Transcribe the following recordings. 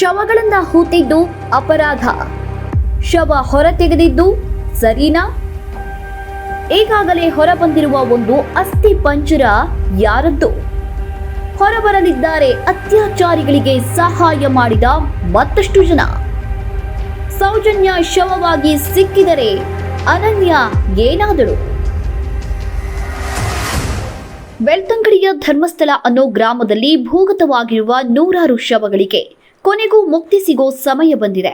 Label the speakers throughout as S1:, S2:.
S1: ಶವಗಳನ್ನ ಹೂತಿದ್ದು ಅಪರಾಧ, ಶವ ಹೊರತೆಗೆದಿದ್ದು ಸರಿನಾ? ಈಗಾಗಲೇ ಹೊರಬಂದಿರುವ ಒಂದು ಅಸ್ಥಿ ಪಂಜರ ಯಾರದ್ದು? ಹೊರಬರಲಿದ್ದಾರೆ ಅತ್ಯಾಚಾರಿಗಳಿಗೆ ಸಹಾಯ ಮಾಡಿದ ಮತ್ತಷ್ಟು ಜನ. ಸೌಜನ್ಯ ಶವವಾಗಿ ಸಿಕ್ಕಿದರೆ ಅನನ್ಯ ಏನಾದಳು? ಬೆಳ್ತಂಗಡಿಯ ಧರ್ಮಸ್ಥಳ ಅನ್ನೋ ಗ್ರಾಮದಲ್ಲಿ ಭೂಗತವಾಗಿರುವ ನೂರಾರು ಶವಗಳಿಗೆ ಕೊನೆಗೂ ಮುಕ್ತಿ ಸಿಗೋ ಸಮಯ ಬಂದಿದೆ.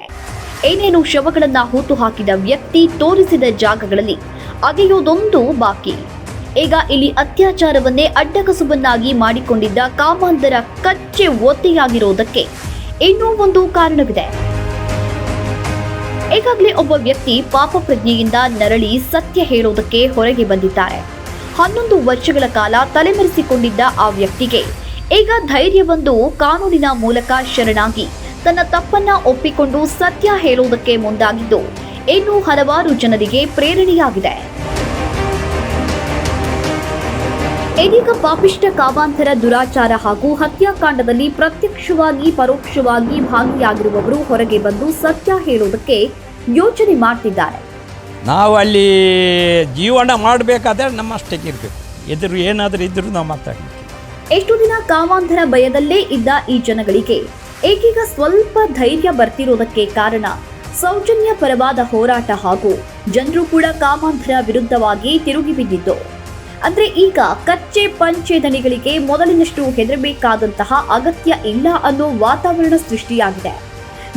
S1: ಏನೇನು ಶವಗಳನ್ನ ಹೂತು ಹಾಕಿದ ವ್ಯಕ್ತಿ ತೋರಿಸಿದ ಜಾಗಗಳಲ್ಲಿ ಅಗೆಯೋದೊಂದು ಬಾಕಿ. ಈಗ ಇಲ್ಲಿ ಅತ್ಯಾಚಾರವನ್ನೇ ಅಡ್ಡಕಸುಬನ್ನಾಗಿ ಮಾಡಿಕೊಂಡಿದ್ದ ಕಾಮಾಂಧರ ಕಚ್ಚೆ ಒತ್ತೆಯಾಗಿರೋದಕ್ಕೆ ಇನ್ನೂ ಒಂದು ಕಾರಣವಿದೆ. ಈಗಾಗಲೇ ಒಬ್ಬ ವ್ಯಕ್ತಿ ಪಾಪ ಪ್ರಜ್ಞೆಯಿಂದ ನರಳಿ ಸತ್ಯ ಹೇಳೋದಕ್ಕೆ ಹೊರಗೆ ಬಂದಿದ್ದಾರೆ. 11 ವರ್ಷಗಳ ಕಾಲ ತಲೆಮರೆಸಿಕೊಂಡಿದ್ದ ಆ ವ್ಯಕ್ತಿಗೆ ಈಗ ಧೈರ್ಯ ಬಂದು ಕಾನೂನಿನ ಮೂಲಕ ಶರಣಾಗಿ ತನ್ನ ತಪ್ಪನ್ನ ಒಪ್ಪಿಕೊಂಡು ಸತ್ಯ ಹೇಳುವುದಕ್ಕೆ ಮುಂದಾಗಿದ್ದು ಇನ್ನೂ ಹಲವಾರು ಜನರಿಗೆ ಪ್ರೇರಣೆಯಾಗಿದೆ. ಇದೀಗ ಪಾಪಿಷ್ಟ ಕಾಮಾಂಧರ ದುರಾಚಾರ ಹಾಗೂ ಹತ್ಯಾಕಾಂಡದಲ್ಲಿ ಪ್ರತ್ಯಕ್ಷವಾಗಿ ಪರೋಕ್ಷವಾಗಿ ಭಾಗಿಯಾಗಿರುವವರು ಹೊರಗೆ ಬಂದು ಸತ್ಯ ಹೇಳುವುದಕ್ಕೆ ಯೋಚನೆ ಮಾಡ್ತಿದ್ದಾರೆ.
S2: ನಾವು ಅಲ್ಲಿ ಜೀವನ ಮಾಡಬೇಕಾದ್ರೆ ನಮ್ಮಷ್ಟಕ್ಕೆ ಇರಬೇಕು. ಎದುರು ಏನಾದರೂ ಇದ್ರೂ ನಾವು ಮಾತಾಡಬೇಕು.
S1: ಎಷ್ಟು ದಿನ ಕಾಮಾಂಧರ ಭಯದಲ್ಲೇ ಇದ್ದ ಈ ಜನಗಳಿಗೆ ಈಗೀಗ ಸ್ವಲ್ಪ ಧೈರ್ಯ ಬರ್ತಿರೋದಕ್ಕೆ ಕಾರಣ ಸೌಜನ್ಯ ಪರವಾದ ಹೋರಾಟ ಹಾಗೂ ಜನರು ಕೂಡ ಕಾಮಾಂಧರ ವಿರುದ್ಧವಾಗಿ ತಿರುಗಿ ಬಿದ್ದಿದ್ದು. ಅಂದ್ರೆ ಈಗ ಕಚ್ಚೆ ಪಂಚೆ ದಣಿಗಳಿಗೆ ಮೊದಲಿನಷ್ಟು ಹೆದರಬೇಕಾದಂತಹ ಅಗತ್ಯ ಇಲ್ಲ ಅನ್ನೋ ವಾತಾವರಣ ಸೃಷ್ಟಿಯಾಗಿದೆ.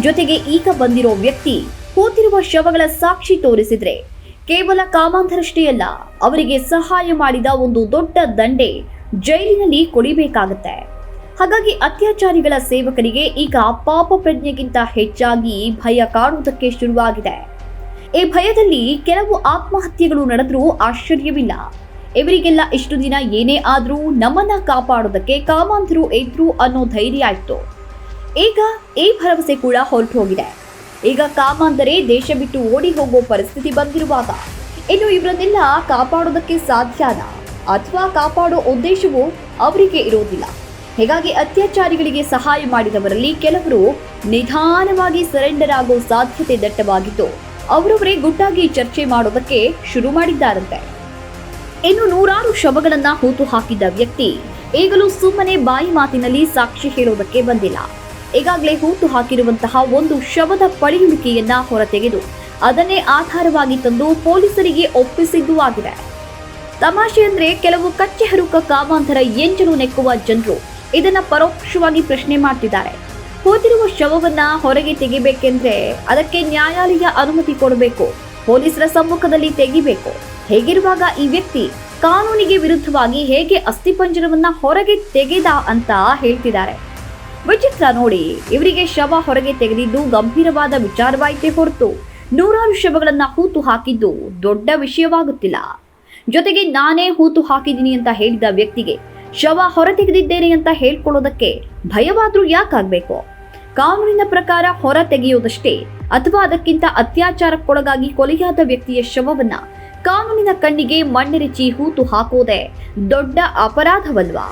S1: ಜೊತೆಗೆ ಈಗ ಬಂದಿರೋ ವ್ಯಕ್ತಿ ಕೂತಿರುವ ಶವಗಳ ಸಾಕ್ಷಿ ತೋರಿಸಿದ್ರೆ ಕೇವಲ ಕಾಮಾಂಧರಷ್ಟೇ ಅಲ್ಲ, ಅವರಿಗೆ ಸಹಾಯ ಮಾಡಿದ ಒಂದು ದೊಡ್ಡ ದಂಡೆ ಜೈಲಿನಲ್ಲಿ ಕೊಡಿಬೇಕಾಗತ್ತೆ. ಹಾಗಾಗಿ ಅತ್ಯಾಚಾರಿಗಳ ಸೇವಕರಿಗೆ ಈಗ ಪಾಪ ಪ್ರಜ್ಞೆಗಿಂತ ಹೆಚ್ಚಾಗಿ ಭಯ ಕಾಡುವುದಕ್ಕೆ ಶುರುವಾಗಿದೆ. ಈ ಭಯದಲ್ಲಿ ಕೆಲವು ಆತ್ಮಹತ್ಯೆಗಳು ನಡೆದರೂ ಆಶ್ಚರ್ಯವಿಲ್ಲ. ಇವರಿಗೆಲ್ಲ ಇಷ್ಟು ದಿನ ಏನೇ ಆದ್ರೂ ನಮ್ಮನ್ನ ಕಾಪಾಡೋದಕ್ಕೆ ಕಾಮಾಂಧರು ಇದ್ರು ಅನ್ನೋ ಧೈರ್ಯ ಇತ್ತು. ಈಗ ಈ ಭರವಸೆ ಕೂಡ ಹೊರಟು ಹೋಗಿದೆ. ಈಗ ಕಾಮಾಂಧರೇ ದೇಶ ಬಿಟ್ಟು ಓಡಿ ಹೋಗೋ ಪರಿಸ್ಥಿತಿ ಬಂದಿರುವಾಗ ಇನ್ನು ಇವರನ್ನೆಲ್ಲ ಕಾಪಾಡೋದಕ್ಕೆ ಸಾಧ್ಯನಾ ಅಥವಾ ಕಾಪಾಡೋ ಉದ್ದೇಶವೂ ಅವರಿಗೆ ಇರೋದಿಲ್ಲ. ಹೀಗಾಗಿ ಅತ್ಯಾಚಾರಿಗಳಿಗೆ ಸಹಾಯ ಮಾಡಿದವರಲ್ಲಿ ಕೆಲವರು ನಿಧಾನವಾಗಿ ಸರೆಂಡರ್ ಆಗೋ ಸಾಧ್ಯತೆ ದಟ್ಟವಾಗಿದ್ದು ಅವರವರೇ ಗುಟ್ಟಾಗಿ ಚರ್ಚೆ ಮಾಡೋದಕ್ಕೆ ಶುರು ಮಾಡಿದ್ದಾರಂತೆ. ಇನ್ನು ನೂರಾರು ಶವಗಳನ್ನ ಹೂತು ಹಾಕಿದ್ದ ವ್ಯಕ್ತಿ ಈಗಲೂ ಸುಮ್ಮನೆ ಬಾಯಿ ಮಾತಿನಲ್ಲಿ ಸಾಕ್ಷಿ ಹೇಳೋದಕ್ಕೆ ಬಂದಿಲ್ಲ. ಈಗಾಗಲೇ ಹೂತು ಹಾಕಿರುವಂತಹ ಒಂದು ಶವದ ಪಳೆಯುಳಿಕೆಯನ್ನ ಹೊರತೆಗೆದು ಅದನ್ನೇ ಆಧಾರವಾಗಿ ತಂದು ಪೊಲೀಸರಿಗೆ ಒಪ್ಪಿಸಿದ್ದೂ ಆಗಿದೆ. ತಮಾಷೆ ಅಂದ್ರೆ ಕೆಲವು ಕಚ್ಚೆ ಹರುಕ ಕಾಮಾಂಧರ ಎಂಜಲು ನೆಕ್ಕುವ ಜನರು ಇದನ್ನ ಪರೋಕ್ಷವಾಗಿ ಪ್ರಶ್ನೆ ಮಾಡ್ತಿದ್ದಾರೆ. ಹೂತಿರುವ ಶವವನ್ನ ಹೊರಗೆ ತೆಗಿಬೇಕೆಂದ್ರೆ ಅದಕ್ಕೆ ನ್ಯಾಯಾಲಯ ಅನುಮತಿ ಕೊಡಬೇಕು, ಪೊಲೀಸರ ಸಮ್ಮುಖದಲ್ಲಿ ತೆಗಿಬೇಕು. ಹೇಗಿರುವಾಗ ಈ ವ್ಯಕ್ತಿ ಕಾನೂನಿಗೆ ವಿರುದ್ಧವಾಗಿ ಹೇಗೆ ಅಸ್ಥಿಪಂಜರವನ್ನ ಹೊರಗೆ ತೆಗೆದ ಅಂತ ಹೇಳ್ತಿದ್ದಾರೆ. ವಿಚಿತ್ರ ನೋಡಿ, ಇವರಿಗೆ ಶವ ಹೊರಗೆ ತೆಗೆದಿದ್ದು ಗಂಭೀರವಾದ ವಿಚಾರವಾಯಿತೇ ಹೊರತು ನೂರಾರು ಶವಗಳನ್ನ ಹೂತು ಹಾಕಿದ್ದು ದೊಡ್ಡ ವಿಷಯವಾಗುತ್ತಿಲ್ಲ. ಜೊತೆಗೆ ನಾನೇ ಹೂತು ಹಾಕಿದ್ದೀನಿ ಅಂತ ಹೇಳಿದ ವ್ಯಕ್ತಿಗೆ ಶವ ಹೊರತೆಗೆದಿದ್ದೇನೆ ಅಂತ ಹೇಳ್ಕೊಳ್ಳೋದಕ್ಕೆ ಭಯವಾದ್ರೂ ಯಾಕಾಗಬೇಕು? ಕಾನೂನಿನ ಪ್ರಕಾರ ಹೊರ ತೆಗೆಯೋದಷ್ಟೇ ಅಥವಾ ಅದಕ್ಕಿಂತ ಅತ್ಯಾಚಾರಕ್ಕೊಳಗಾಗಿ ಕೊಲೆಯಾದ ವ್ಯಕ್ತಿಯ ಶವವನ್ನ ಕಾನೂನಿನ ಕಣ್ಣಿಗೆ ಮಣ್ಣೆರಚಿ ಹೂತು ಹಾಕೋದೇ ದೊಡ್ಡ ಅಪರಾಧವಲ್ವಾ?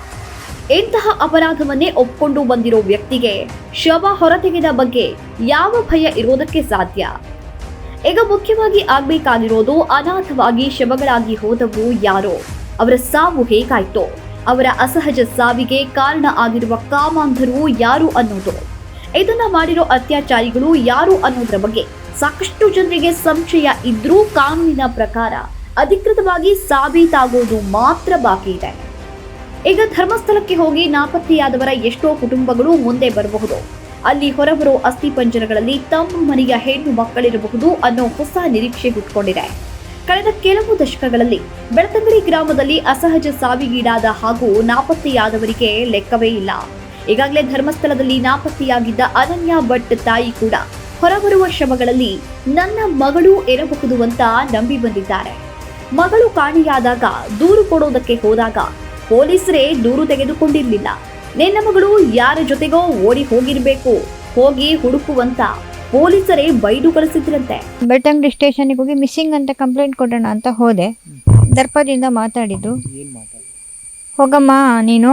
S1: ಇಂತಹ ಅಪರಾಧವನ್ನೇ ಒಪ್ಕೊಂಡು ಬಂದಿರೋ ವ್ಯಕ್ತಿಗೆ ಶವ ಹೊರತೆಗೆದ ಬಗ್ಗೆ ಯಾವ ಭಯ ಇರೋದಕ್ಕೆ ಸಾಧ್ಯ? ಈಗ ಮುಖ್ಯವಾಗಿ ಆಗ್ಬೇಕಾಗಿರೋದು ಅನಾಥವಾಗಿ ಶವಗಳಾಗಿ ಹೋದವರು ಯಾರೋ, ಅವರ ಸಾವು ಹೇಗಾಯ್ತೋ, ಅವರ ಅಸಹಜ ಸಾವಿಗೆ ಕಾರಣ ಆಗಿರುವ ಕಾಮಾಂಧರು ಯಾರು ಅನ್ನೋದು. ಇದನ್ನ ಮಾಡಿರೋ ಅತ್ಯಾಚಾರಿಗಳು ಯಾರು ಅನ್ನೋದ್ರ ಬಗ್ಗೆ ಸಾಕಷ್ಟು ಜನರಿಗೆ ಸಂಶಯ ಇದ್ರೂ ಕಾನೂನಿನ ಪ್ರಕಾರ ಅಧಿಕೃತವಾಗಿ ಸಾಬೀತಾಗೋದು ಮಾತ್ರ ಬಾಕಿ ಇದೆ. ಈಗ ಧರ್ಮಸ್ಥಳಕ್ಕೆ ಹೋಗಿ ನಾಪತ್ತೆಯಾದವರ ಎಷ್ಟೋ ಕುಟುಂಬಗಳು ಮುಂದೆ ಬರಬಹುದು. ಅಲ್ಲಿ ಹೊರಬರೋ ಅಸ್ಥಿಪಂಜರಗಳಲ್ಲಿ ತಮ್ಮ ಮನೆಯ ಹೆಣ್ಣು ಮಕ್ಕಳಿರಬಹುದು ಅನ್ನೋ ಹೊಸ ನಿರೀಕ್ಷೆ ಹುಟ್ಟುಕೊಂಡಿದೆ. ಕಳೆದ ಕೆಲವು ದಶಕಗಳಲ್ಲಿ ಬೆಳ್ತಂಗಡಿ ಗ್ರಾಮದಲ್ಲಿ ಅಸಹಜ ಸಾವಿಗೀಡಾದ ಹಾಗೂ ನಾಪತ್ತೆಯಾದವರಿಗೆ ಲೆಕ್ಕವೇ ಇಲ್ಲ. ಈಗಾಗಲೇ ಧರ್ಮಸ್ಥಳದಲ್ಲಿ ನಾಪತ್ತೆಯಾಗಿದ್ದ ಅನನ್ಯ ಭಟ್ ತಾಯಿ ಕೂಡ ಹೊರಬರುವ ಶವಗಳಲ್ಲಿ ನನ್ನ ಮಗಳು ಇರಬಹುದು ಅಂತ ನಂಬಿ ಬಂದಿದ್ದಾರೆ. ಮಗಳು ಕಾಣೆಯಾದಾಗ ದೂರು ಕೊಡೋದಕ್ಕೆ ಹೋದಾಗ ಪೊಲೀಸರೇ ದೂರು ತೆಗೆದುಕೊಂಡಿರಲಿಲ್ಲ. ನಿನ್ನ ಮಗಳು ಯಾರ ಜೊತೆಗೋ ಓಡಿ ಹೋಗಿರ್ಬೇಕು, ಹೋಗಿ ಹುಡುಕುವಂತ ಪೊಲೀಸರೇ ಬೈದು ಕಳಿಸಿದ್ರಂತೆ.
S3: ಬೆಳ್ತಂಗಡಿ ಸ್ಟೇಷನ್ಗೆ ಹೋಗಿ ಮಿಸ್ಸಿಂಗ್ ಅಂತ ಕಂಪ್ಲೇಂಟ್ ಕೊಡೋಣ ಅಂತ ಹೋದೆ. ದರ್ಪದಿಂದ ಮಾತಾಡಿದ್ದು, ಹೋಗಮ್ಮ ನೀನು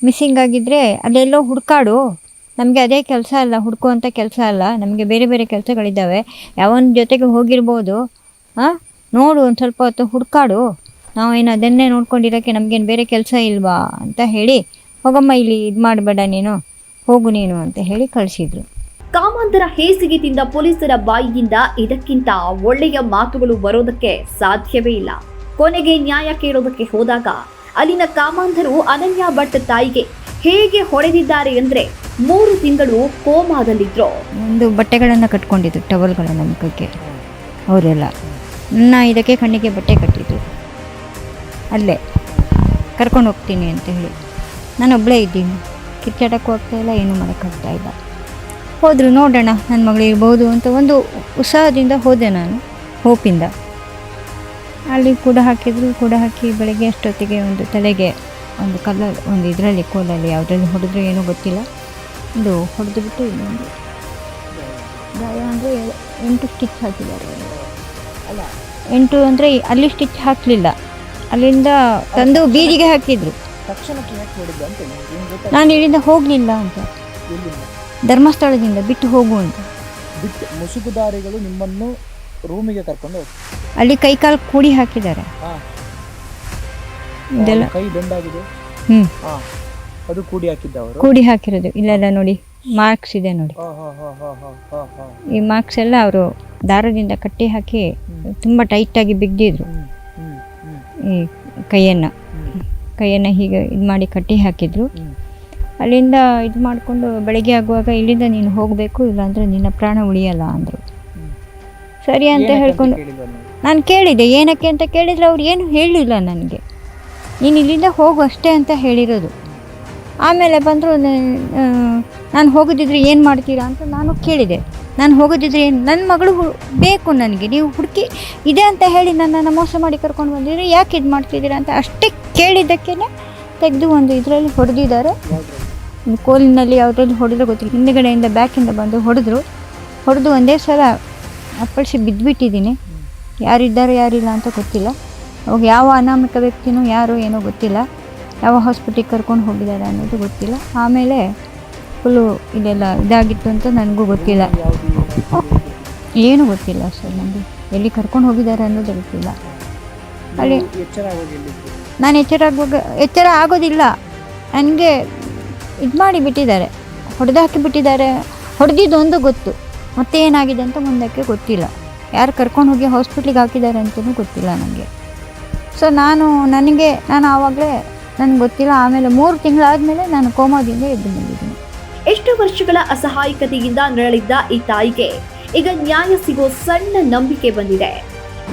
S3: ಮಿಸ್ಸಿಂಗ್ ಆಗಿದ್ರೆ ಅಲ್ಲೆಲ್ಲೋ ಹುಡುಕಾಡು, ನಮಗೆ ಅದೇ ಕೆಲಸ ಅಲ್ಲ, ಹುಡ್ಕುವಂಥ ಕೆಲಸ ಅಲ್ಲ, ನಮಗೆ ಬೇರೆ ಬೇರೆ ಕೆಲಸಗಳಿದ್ದಾವೆ. ಯಾವನ ಜೊತೆಗೆ ಹೋಗಿರ್ಬೋದು, ನೋಡು ಒಂದು ಸ್ವಲ್ಪ ಹೊತ್ತು ಹುಡ್ಕಾಡು, ನಾವೇನು ಅದನ್ನೇ ನೋಡ್ಕೊಂಡಿರೋಕ್ಕೆ ನಮಗೇನು ಬೇರೆ ಕೆಲಸ ಇಲ್ವಾ ಅಂತ ಹೇಳಿ, ಹೋಗಮ್ಮ ಇಲ್ಲಿ ಇದು ಮಾಡಬೇಡ ನೀನು, ಹೋಗು ನೀನು ಅಂತ ಹೇಳಿ ಕಳಿಸಿದ್ರು.
S1: ಕಾಮಾಂಧರ ಹೇಸಿಗೆ ತಿಂದ ಪೊಲೀಸರ ಬಾಯಿಯಿಂದ ಇದಕ್ಕಿಂತ ಒಳ್ಳೆಯ ಮಾತುಗಳು ಬರೋದಕ್ಕೆ ಸಾಧ್ಯವೇ ಇಲ್ಲ. ಕೊನೆಗೆ ನ್ಯಾಯ ಕೇಳೋದಕ್ಕೆ ಹೋದಾಗ ಅಲ್ಲಿನ ಕಾಮಾಂಧರು ಅನನ್ಯ ಭಟ್ ತಾಯಿಗೆ ಹೇಗೆ ಹೊಡೆದಿದ್ದಾರೆ ಅಂದ್ರೆ 3 ತಿಂಗಳು ಕೋಮಾದಲ್ಲಿದ್ರು.
S3: ಒಂದು ಬಟ್ಟೆಗಳನ್ನು ಕಟ್ಕೊಂಡಿದ್ರು, ಟವಲ್ಗಳನ್ನು ಮುಖಕ್ಕೆ, ಅವರೆಲ್ಲ ಇದಕ್ಕೆ ಕಣ್ಣಿಗೆ ಬಟ್ಟೆ ಕಟ್ಟಿದ್ರು. ಅಲ್ಲೇ ಕರ್ಕೊಂಡು ಹೋಗ್ತೀನಿ ಅಂತ ಹೇಳಿ ನಾನು ಒಬ್ಬಳೇ ಇದ್ದೀನಿ, ಕಿಚ್ಚಾಡಕ್ಕೂ ಆಗ್ತಾಯಿಲ್ಲ, ಏನೂ ಮಾಡೋಕ್ಕಾಗ್ತಾ ಇಲ್ಲ. ಹೋದರು, ನೋಡೋಣ ನನ್ನ ಮಗಳು ಇರ್ಬೋದು ಅಂತ ಒಂದು ಉತ್ಸಾಹದಿಂದ ಹೋದೆ ನಾನು, ಹೋಪಿಂದ. ಅಲ್ಲಿ ಕೂಡ ಹಾಕಿದ್ರು, ಕೂಡ ಹಾಕಿ ಬೆಳಗ್ಗೆ ಅಷ್ಟೊತ್ತಿಗೆ ಒಂದು ತಲೆಗೆ ಒಂದು ಕಲ್ಲಲ್ಲಿ, ಒಂದು ಇದರಲ್ಲಿ ಕೋಲಲ್ಲಿ ಯಾವುದ್ರಲ್ಲಿ ಹೊಡೆದ್ರು ಏನೂ ಗೊತ್ತಿಲ್ಲ, ಒಂದು ಹೊಡೆದು ಬಿಟ್ಟು ಇನ್ನೊಂದು ಗಾಯ ಅಂದರೆ 8 ಸ್ಟಿಚ್ ಹಾಕಿದ್ದಾರೆ. ಅಲ್ಲ 8 ಅಂದರೆ ಅಲ್ಲಿ ಸ್ಟಿಚ್ ಹಾಕಲಿಲ್ಲ, ಅಲ್ಲಿಂದ ತಂದು ಬೀದಿಗೆ ಹಾಕಿದ್ರು. ನಾನು ಇಲ್ಲಿಂದ ಹೋಗಲಿಲ್ಲ ಅಂತ, ಧರ್ಮಸ್ಥಳದಿಂದ ಬಿಟ್ಟು ಹೋಗು ಅಂತ.
S4: ಮುಸುಕುದಾರಿಗಳು ನಿಮ್ಮನ್ನು ರೂಮಿಗೆ ಕರ್ಕೊಂಡು
S3: ಅಲ್ಲಿ ಕೈಕಾಲು ಕೂಡಿ ಹಾಕಿದ್ದಾರೆ. ಇದೆಲ್ಲ
S4: ಕೈ ಬೆಂಡಾಗಿದೆ. ಅದು ಕೂಡಿ ಹಾಕಿದ್ದವರು,
S3: ಕೂಡಿ ಹಾಕಿರೋದು. ಇಲ್ಲೆಲ್ಲ ನೋಡಿ ಮಾರ್ಕ್ಸ್ ಇದೆ ನೋಡಿ, ಈ ಮಾರ್ಕ್ಸ್ ಎಲ್ಲ ಅವರು ದಾರದಿಂದ ಕಟ್ಟಿ ಹಾಕಿ ತುಂಬ ಟೈಟಾಗಿ ಬಿಗಿದಿದ್ರು. ಈ ಕೈಯನ್ನು ಹೀಗೆ ಇದು ಮಾಡಿ ಕಟ್ಟಿ ಹಾಕಿದ್ರು. ಅಲ್ಲಿಂದ ಇದು ಮಾಡಿಕೊಂಡು ಬೆಳಗ್ಗೆ ಆಗುವಾಗ ಇಲ್ಲಿಂದ ನೀನು ಹೋಗಬೇಕು, ಇಲ್ಲಾಂದರೆ ನಿನ್ನ ಪ್ರಾಣ ಉಳಿಯಲ್ಲ ಅಂದರು. ಸರಿ ಅಂತ ಹೇಳ್ಕೊಂಡು ನಾನು ಕೇಳಿದೆ ಏನಕ್ಕೆ ಅಂತ ಕೇಳಿದರೆ ಅವ್ರು ಏನು ಹೇಳಿಲ್ಲ ನನಗೆ, ನೀನು ಇಲ್ಲಿಂದ ಹೋಗು ಅಷ್ಟೇ ಅಂತ ಹೇಳಿರೋದು. ಆಮೇಲೆ ಬಂದರು, ನಾನು ಹೋಗೋದಿದ್ರೆ ಏನು ಮಾಡ್ತೀರಾ ಅಂತ ನಾನು ಕೇಳಿದೆ. ನಾನು ಹೋಗೋದಿದ್ರೆ ಏನು, ನನ್ನ ಮಗಳು ಬೇಕು ನನಗೆ, ನೀವು ಹುಡುಕಿ ಇದೆ ಅಂತ ಹೇಳಿ ನನ್ನನ್ನು ಮೋಸ ಮಾಡಿ ಕರ್ಕೊಂಡು ಬಂದಿದ್ರೆ ಯಾಕೆ ಇದು ಮಾಡ್ತಿದ್ದೀರಾ ಅಂತ ಅಷ್ಟೇ ಕೇಳಿದ್ದಕ್ಕೇ ತೆಗೆದು ಒಂದು ಇದರಲ್ಲಿ ಹೊಡೆದಿದ್ದಾರೆ. ಕೋಲಿನಲ್ಲಿ ಯಾವುದ್ರಲ್ಲಿ ಹೊಡೆದ್ರೆ ಗೊತ್ತಿಲ್ಲ, ಹಿಂದುಗಡೆಯಿಂದ ಬ್ಯಾಕಿಂದ ಬಂದು ಹೊಡೆದು ಒಂದೇ ಸಲ ಅಪ್ಪಳಿಸಿ ಬಿದ್ದುಬಿಟ್ಟಿದ್ದೀನಿ. ಯಾರಿದ್ದಾರೆ ಯಾರಿಲ್ಲ ಅಂತ ಗೊತ್ತಿಲ್ಲ. ಅವಾಗ ಯಾವ ಅನಾಮಿಕ ವ್ಯಕ್ತಿನೂ ಯಾರೋ ಏನೋ ಗೊತ್ತಿಲ್ಲ, ಯಾವ ಹಾಸ್ಪಿಟ್ಲಿಗೆ ಕರ್ಕೊಂಡು ಹೋಗಿದ್ದಾರೆ ಅನ್ನೋದು ಗೊತ್ತಿಲ್ಲ. ಆಮೇಲೆ ಫುಲ್ಲು ಇದೆಲ್ಲ ಇದಾಗಿತ್ತು ಅಂತ ನನಗೂ ಗೊತ್ತಿಲ್ಲ, ಏನೂ ಗೊತ್ತಿಲ್ಲ ಸರ್. ನನಗೆ ಎಲ್ಲಿ ಕರ್ಕೊಂಡು ಹೋಗಿದ್ದಾರೆ ಅನ್ನೋದು ಗೊತ್ತಿಲ್ಲ. ಅಲ್ಲಿ ನಾನು ಎಚ್ಚರ ಆಗೋದಿಲ್ಲ, ನನಗೆ ಇದು ಮಾಡಿಬಿಟ್ಟಿದ್ದಾರೆ, ಹೊಡೆದು ಹಾಕಿಬಿಟ್ಟಿದ್ದಾರೆ. ಹೊಡೆದಿದ್ದು ಒಂದು ಗೊತ್ತು, ಮತ್ತೆ ಏನಾಗಿದೆ ಅಂತ ಮುಂದಕ್ಕೆ ಗೊತ್ತಿಲ್ಲ. ಯಾರು ಕರ್ಕೊಂಡು ಹೋಗಿ ಹಾಸ್ಪಿಟ್ಲಿಗೆ ಹಾಕಿದ್ದಾರೆ ಅಂತಲೂ ಗೊತ್ತಿಲ್ಲ ನನಗೆ. ಸೊ ನಾನು ಆವಾಗಲೇ ನನಗೆ ಗೊತ್ತಿಲ್ಲ. ಆಮೇಲೆ 3 ತಿಂಗಳಾದಮೇಲೆ ನಾನು ಕೋಮಾದಿಂದ ಎದ್ದು ಬಂದಿದ್ದೀನಿ.
S1: ಎಷ್ಟು ವರ್ಷಗಳ ಅಸಹಾಯಕತೆಯಿಂದ ನರಳಿದ್ದ ಈ ತಾಯಿಗೆ ಈಗ ನ್ಯಾಯ ಸಿಗೋ ಸಣ್ಣ ನಂಬಿಕೆ ಬಂದಿದೆ.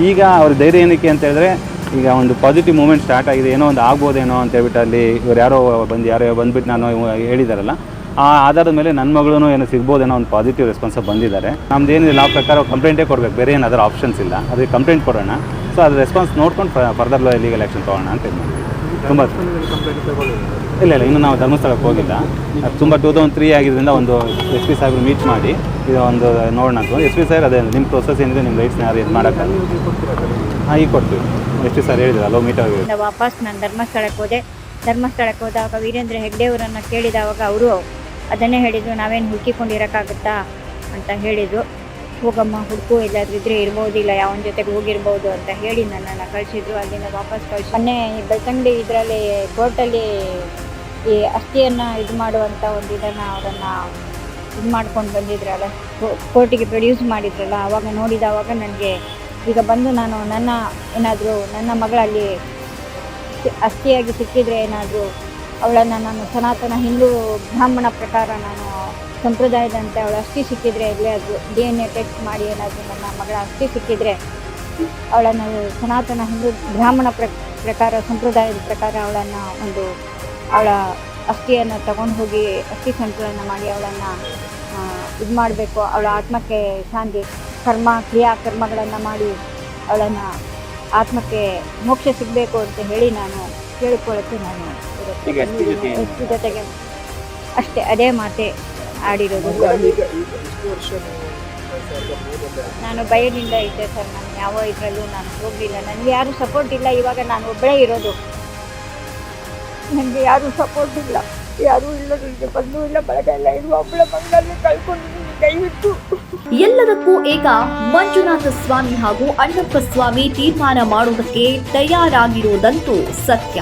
S5: ಈಗ ಅವ್ರ ಧೈರ್ಯ ಏನಕ್ಕೆ ಅಂತ ಹೇಳಿದ್ರೆ, ಈಗ ಒಂದು ಪಾಸಿಟಿವ್ ಮೂಮೆಂಟ್ ಸ್ಟಾರ್ಟ್ ಆಗಿದೆ, ಏನೋ ಒಂದು ಆಗ್ಬೋದೇನೋ ಅಂತ ಹೇಳ್ಬಿಟ್ಟು ಅಲ್ಲಿ ಇವ್ರು ಯಾರೋ ಬಂದುಬಿಟ್ಟು ನಾನು ಹೇಳಿದಾರಲ್ಲ, ಆ ಆಧಾರದ ಮೇಲೆ ನನ್ನ ಮಗಳೂ ಏನೋ ಸಿಗ್ಬೋದೇನೋ ಒಂದು ಪಾಸಿಟಿವ್ ರೆಸ್ಪಾನ್ಸ್ ಬಂದಿದ್ದಾರೆ. ನಮ್ದೇನಿದೆ ಲಾ ಪ್ರಕಾರ ಕಂಪ್ಲೇಂಟೇ ಕೊಡಬೇಕು, ಬೇರೆ ಏನು ಅದರ ಆಪ್ಷನ್ಸ್ ಇಲ್ಲ. ಅದಕ್ಕೆ ಕಂಪ್ಲೇಂಟ್ ಕೊಡೋಣ, ಸೊ ಅದು ರೆಸ್ಪಾನ್ಸ್ ನೋಡ್ಕೊಂಡು ಫರ್ದರ್ ಲೀಗಲ್ ಆ್ಯಕ್ಷನ್ ತೊಗೊಳ್ಳೋಣ ಅಂತ ಇದು ಮಾಡಿ. ತುಂಬ ಇಲ್ಲ ಇನ್ನು ನಾವು ಧರ್ಮಸ್ಥಳಕ್ಕೆ ಹೋಗಿಲ್ಲ. ಅದು ತುಂಬ 2003 ಆಗಿದ್ದರಿಂದ ಒಂದು SP ಸಾಹೇಬ್ರು ಮೀಟ್ ಮಾಡಿ ಇದು ಒಂದು ನೋಡೋಣ. SP ಸಾಹೇಬ್ ಅದೇ ನಿಮ್ಮ ಪ್ರೊಸೆಸ್ ಏನಿದೆ, ನಿಮ್ಮ ರೈಟ್ಸ್ನ ಯಾರು ಇದು ಮಾಡೋಕ್ಕಲ್ಲ, ಈಗ ಕೊಡ್ತೀವಿ. SP ಸಾರ್ ಹೇಳಿದ್ರು ಅಲ್ಲೋ ಮೀಟ್ ಆಗಿ
S3: ವಾಪಸ್ ನಾನು ಧರ್ಮಸ್ಥಳಕ್ಕೆ ಹೋದಾಗ ವೀರೇಂದ್ರ ಹೆಗ್ಡೆಯವರನ್ನು ಕೇಳಿದವಾಗ ಅವರು ಅದನ್ನೇ ಹೇಳಿದರು, ನಾವೇನು ಹುಡುಕಿಕೊಂಡಿರೋಕ್ಕಾಗುತ್ತಾ ಅಂತ ಹೇಳಿದರು. ಹೋಗಮ್ಮ ಹುಡುಕು, ಎಲ್ಲಾದ್ರೂ ಇದ್ರೆ ಇರ್ಬೋದು, ಇಲ್ಲ ಯಾವನ ಜೊತೆಗೆ ಹೋಗಿರ್ಬೋದು ಅಂತ ಹೇಳಿ ನನ್ನನ್ನು ಕಳಿಸಿದ್ರು. ಅಲ್ಲಿಂದ ವಾಪಸ್ ಕಳಿಸಿ ಮೊನ್ನೆ ಬೆಳ್ತಂಗಡಿ ಇದರಲ್ಲಿ ಕೋರ್ಟಲ್ಲಿ ಈ ಅಸ್ಥಿಯನ್ನು ಇದು ಮಾಡುವಂಥ ಒಂದು ಇದನ್ನು ಅವರನ್ನು ಇದು ಮಾಡ್ಕೊಂಡು ಬಂದಿದ್ರಲ್ಲ, ಕೋರ್ಟಿಗೆ ಪ್ರೊಡ್ಯೂಸ್ ಮಾಡಿದ್ರಲ್ಲ, ಆವಾಗ ನೋಡಿದವಾಗ ನನಗೆ ಈಗ ಬಂದು ನಾನು ನನ್ನ ಮಗಳಲ್ಲಿ ಅಸ್ಥಿಯಾಗಿ ಸಿಕ್ಕಿದರೆ ಏನಾದರೂ ಅವಳನ್ನು ನಾನು ಸನಾತನ ಹಿಂದೂ ಬ್ರಾಹ್ಮಣ ಪ್ರಕಾರ ನಾನು ಸಂಪ್ರದಾಯದಂತೆ ಅವಳ ಅಸ್ಥಿ ಸಿಕ್ಕಿದರೆ, ಇಲ್ಲೇ ಅದು DNA ಟೆಸ್ಟ್ ಮಾಡಿ ಏನಾದರೂ ನನ್ನ ಮಗಳ ಅಸ್ಥಿ ಸಿಕ್ಕಿದರೆ ಅವಳನ್ನು ಸನಾತನ ಹಿಂದೂ ಬ್ರಾಹ್ಮಣ ಪ್ರಕಾರ ಸಂಪ್ರದಾಯದ ಪ್ರಕಾರ ಅವಳ ಅಸ್ಥಿಯನ್ನು ತಗೊಂಡು ಹೋಗಿ ಅಸ್ಥಿ ಸಂಕಲನ ಮಾಡಿ ಅವಳನ್ನು ಇದು ಮಾಡಬೇಕು. ಅವಳ ಆತ್ಮಕ್ಕೆ ಶಾಂತಿ ಕ್ರಿಯಾಕರ್ಮಗಳನ್ನು ಮಾಡಿ ಅವಳನ್ನು ಆತ್ಮಕ್ಕೆ ಮೋಕ್ಷ ಸಿಗಬೇಕು ಅಂತ ಹೇಳಿ ನಾನು ಕೇಳಿಕೊಳ್ಳೋಕ್ಕೆ ನಾನು ಎಷ್ಟು ಜೊತೆಗೆ ಅಷ್ಟೇ ಅದೇ ಮಾತೆ ಆಡಿರೋದು. ನಾನು ಭಯದಿಂದ ಇದ್ದೆ ಸರ್, ನಾನು ಯಾವ ಇದರಲ್ಲೂ ನಾನು ಹೋಗಲಿಲ್ಲ, ನನಗೆ ಯಾರೂ ಸಪೋರ್ಟ್ ಇಲ್ಲ. ಇವಾಗ ನಾನು ಒಬ್ಬಳೇ ಇರೋದು, ನನಗೆ ಯಾರೂ ಸಪೋರ್ಟ್ ಇಲ್ಲ.
S6: ಯಾರೂ ಇಲ್ಲ, ನನಗೆ ಬಂದು ಇಲ್ಲ ಬಳಗ ಎಲ್ಲ ಇರುವ ಒಬ್ಬಳ ಮಗನಲ್ಲಿ ಕಳ್ಕೊಂಡಿದ್ದೀನಿ. ದಯವಿಟ್ಟು
S1: ಎಲ್ಲದಕ್ಕೂ ಈಗ ಮಂಜುನಾಥ ಸ್ವಾಮಿ ಹಾಗೂ ಅಣ್ಣಪ್ಪ ಸ್ವಾಮಿ ತೀರ್ಮಾನ ಮಾಡುವುದಕ್ಕೆ ತಯಾರಾಗಿರುವುದಂತೂ ಸತ್ಯ.